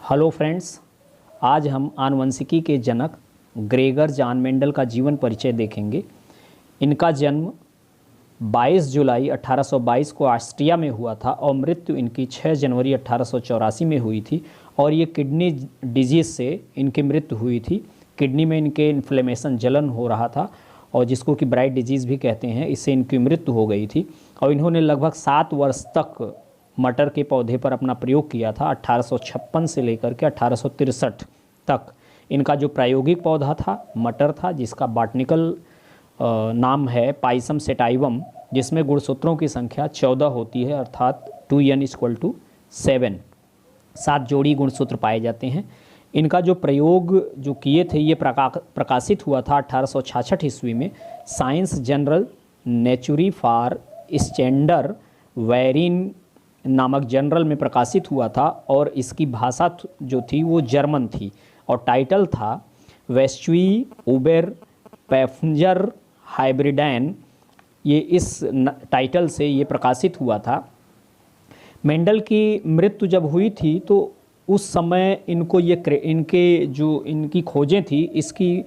Hello friends, आज हम आनुवंशिकी के जनक ग्रेगर जॉन मेंडल का जीवन परिचय देखेंगे। इनका जन्म 22 जुलाई 1822 को ऑस्ट्रिया में हुआ था और मृत्यु इनकी 6 जनवरी 1884 में हुई थी। और ये किडनी डिजीज़ से इनकी मृत्यु हुई थी। किडनी में इनके इन्फ्लेमेशन, जलन हो रहा था और जिसको कि ब्राइट डिजीज़ भी कहते हैं, इससे इनकी मृत्यु हो गई थी। और इन्होंने लगभग 7 वर्ष तक मटर के पौधे पर अपना प्रयोग किया था। 1856 से लेकर के 1863 तक इनका जो प्रायोगिक पौधा था मटर था, जिसका बॉटनिकल नाम है पाइसम सेटाइवम, जिसमें गुणसूत्रों की संख्या 14 होती है, अर्थात 2n = 7 जोड़ी गुणसूत्र पाए जाते हैं। इनका जो प्रयोग जो किए थे ये प्रकाशित हुआ था 1866 ईस्वी में साइंस जनरल नेचुरी फॉर स्टैंडर वेरिन नामक जर्नल में प्रकाशित हुआ था। और इसकी भाषा जो थी वो जर्मन थी और टाइटल था वेस्चुई उबेर पैफंजर हाइब्रिडैन। ये इस टाइटल से ये प्रकाशित हुआ था। मेंडल की मृत्यु जब हुई थी तो उस समय इनको इनकी खोजें थी, इसकी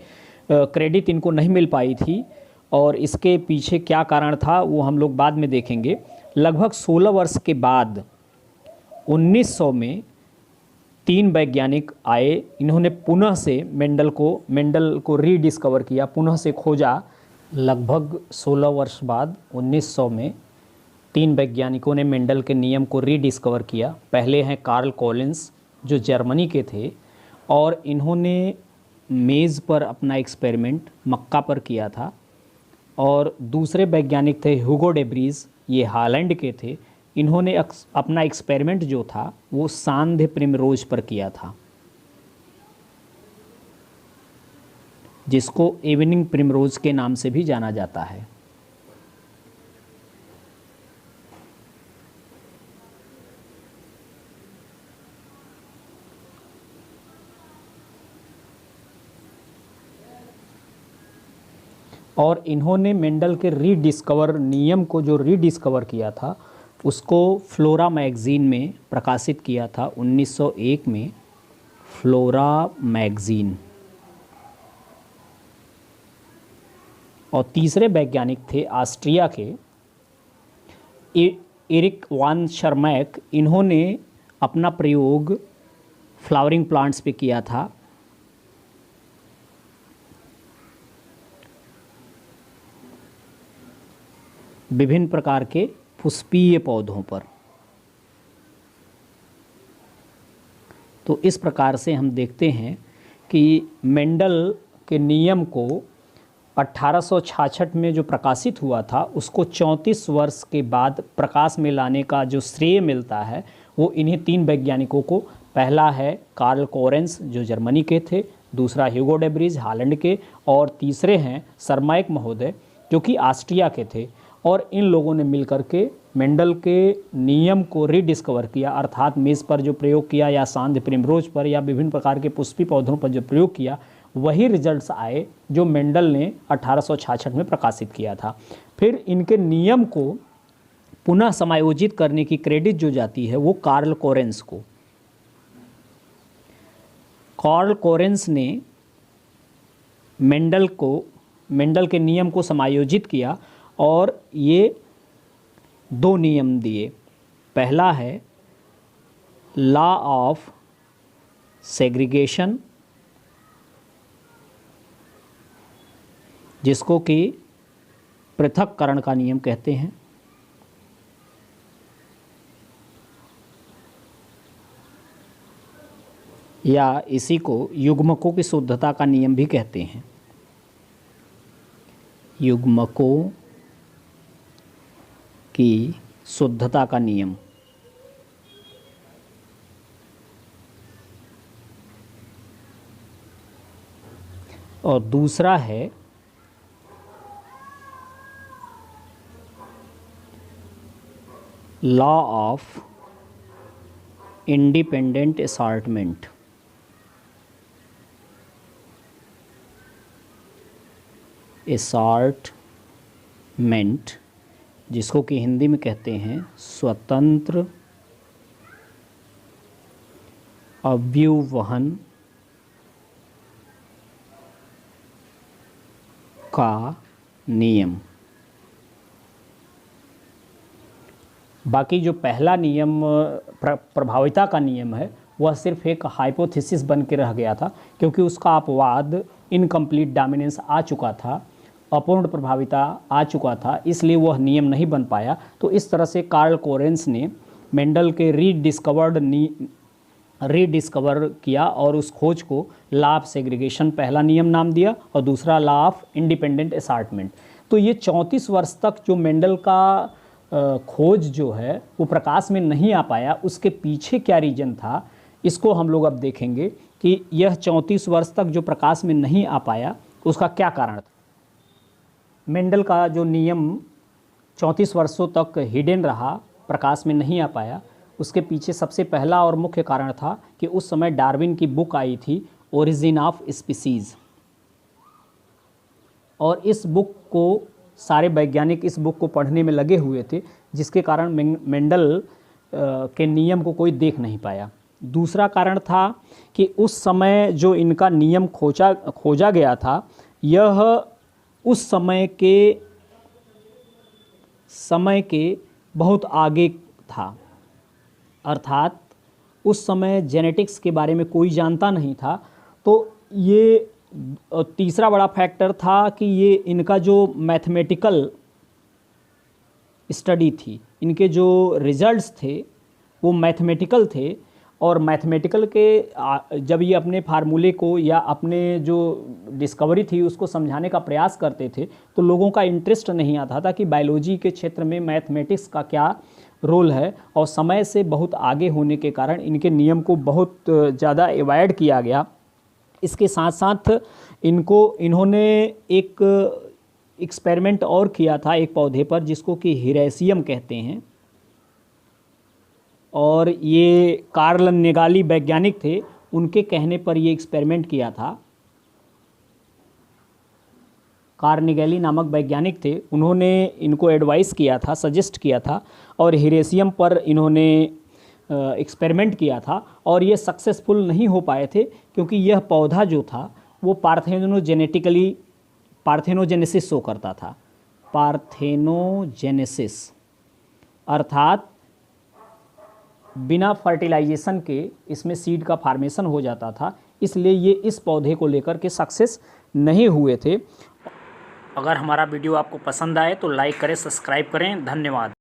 क्रेडिट इनको नहीं मिल पाई थी और इसके पीछे क्या कारण था वो हम लोग बाद में देखेंगे। लगभग 16 वर्ष के बाद 1900 में 3 वैज्ञानिक आए। इन्होंने पुनः से मेंडल को रीडिस्कवर किया, पुनः से खोजा। लगभग 16 वर्ष बाद 1900 में 3 वैज्ञानिकों ने मेंडल के नियम को रीडिस्कवर किया। पहले हैं कार्ल कॉलिंस, जो जर्मनी के थे, और इन्होंने मेज़ पर अपना एक्सपेरिमेंट मक्का पर किया था। और दूसरे वैज्ञानिक थे ह्यूगो डे व्रीज, ये हॉलैंड के थे। इन्होंने अपना एक्सपेरिमेंट जो था वो सांध्य प्रिमरोज पर किया था, जिसको इवनिंग प्रिमरोज के नाम से भी जाना जाता है। और इन्होंने मेंडल के नियम को जो रीडिस्कवर किया था उसको फ्लोरा मैगज़ीन में प्रकाशित किया था 1901 में। Flora magazine. और तीसरे वैज्ञानिक थे ऑस्ट्रिया के एरिक वान शर्मैक। इन्होंने अपना प्रयोग फ्लावरिंग प्लांट्स पे किया था। विभिन्न प्रकार के पुष्पीय पौधों पर। तो इस प्रकार से हम देखते हैं कि मेंडल के नियम को 1866 में जो प्रकाशित हुआ था उसको 34 वर्ष के बाद प्रकाश में लाने का जो श्रेय मिलता है वो इन्हीं 3 वैज्ञानिकों को। पहला है कार्ल कोरेंस, जो जर्मनी के थे, दूसरा ह्यूगो डे व्रीज हॉलैंड के, और तीसरे हैं शर्मैक महोदय, जो कि ऑस्ट्रिया के थे। और इन लोगों ने मिलकर के मेंडल के नियम को रीडिस्कवर किया, अर्थात मेज़ पर जो प्रयोग किया या सांध्य प्रिमरोज पर या विभिन्न प्रकार के पुष्पी पौधों पर जो प्रयोग किया वही रिजल्ट्स आए जो मेंडल ने 1866 में प्रकाशित किया था। फिर इनके नियम को पुनः समायोजित करने की क्रेडिट जो जाती है वो कार्ल कोरेंस को। कार्ल कोरेंस ने मेंडल के नियम को समायोजित किया और ये 2 नियम दिए। पहला है लॉ ऑफ सेग्रीगेशन, जिसको कि पृथक्करण का नियम कहते हैं, या इसी को युग्मकों की शुद्धता का नियम भी कहते हैं। युग्मकों की शुद्धता का नियम। और दूसरा है लॉ ऑफ इंडिपेंडेंट असॉर्टमेंट। जिसको कि हिंदी में कहते हैं स्वतंत्र अव्यूवहन का नियम। बाकी जो पहला नियम प्रभाविता का नियम है वह सिर्फ एक हाइपोथेसिस बन के रह गया था, क्योंकि उसका अपवाद इनकम्प्लीट डोमिनेंस आ चुका था, अपूर्ण प्रभाविता आ चुका था, इसलिए वह नियम नहीं बन पाया। तो इस तरह से कार्ल कोरेंस ने मेंडल के रीडिस्कवर किया और उस खोज को लॉ ऑफ सेग्रीगेशन पहला नियम नाम दिया और दूसरा लॉ ऑफ इंडिपेंडेंट असार्टमेंट। तो ये 34 वर्ष तक जो मेंडल का खोज जो है वो प्रकाश में नहीं आ पाया, उसके पीछे क्या रीजन था, इसको हम लोग अब देखेंगे कि यह 34 वर्ष तक जो प्रकाश में नहीं आ पाया उसका क्या कारण था। मेंडल का जो नियम 34 वर्षों तक हिडन रहा, प्रकाश में नहीं आ पाया, उसके पीछे सबसे पहला और मुख्य कारण था कि उस समय डार्विन की बुक आई थी ओरिजिन ऑफ स्पीसीज़, और इस बुक को सारे वैज्ञानिक इस बुक को पढ़ने में लगे हुए थे, जिसके कारण मेंडल के नियम को कोई देख नहीं पाया। दूसरा कारण था कि उस समय जो इनका नियम खोजा गया था, यह उस समय के बहुत आगे था, अर्थात उस समय जेनेटिक्स के बारे में कोई जानता नहीं था। तो ये तीसरा बड़ा फैक्टर था कि ये इनका जो मैथमेटिकल स्टडी थी, इनके जो रिजल्ट्स थे वो मैथमेटिकल थे, और मैथमेटिकल के जब ये अपने फार्मूले को या अपने जो डिस्कवरी थी उसको समझाने का प्रयास करते थे तो लोगों का इंटरेस्ट नहीं आता था कि बायोलॉजी के क्षेत्र में मैथमेटिक्स का क्या रोल है, और समय से बहुत आगे होने के कारण इनके नियम को बहुत ज़्यादा एवॉइड किया गया। इसके साथ साथ इन्होंने एक एक्सपेरिमेंट और किया था एक पौधे पर जिसको कि हिरेसियम कहते हैं, और ये कार्ल नेगाली वैज्ञानिक थे, उनके कहने पर ये एक्सपेरिमेंट किया था। कार्ल नेगाली नामक वैज्ञानिक थे, उन्होंने इनको एडवाइस किया था, सजेस्ट किया था, और हिरेसियम पर इन्होंने एक्सपेरिमेंट किया था, और ये सक्सेसफुल नहीं हो पाए थे क्योंकि यह पौधा जो था वो पार्थेनोजेनेसिस शो करता था। पार्थेनोजेनेसिस अर्थात बिना फर्टिलाइजेशन के इसमें सीड का फार्मेशन हो जाता था, इसलिए ये इस पौधे को लेकर के सक्सेस नहीं हुए थे। अगर हमारा वीडियो आपको पसंद आए तो लाइक करें, सब्सक्राइब करें। धन्यवाद।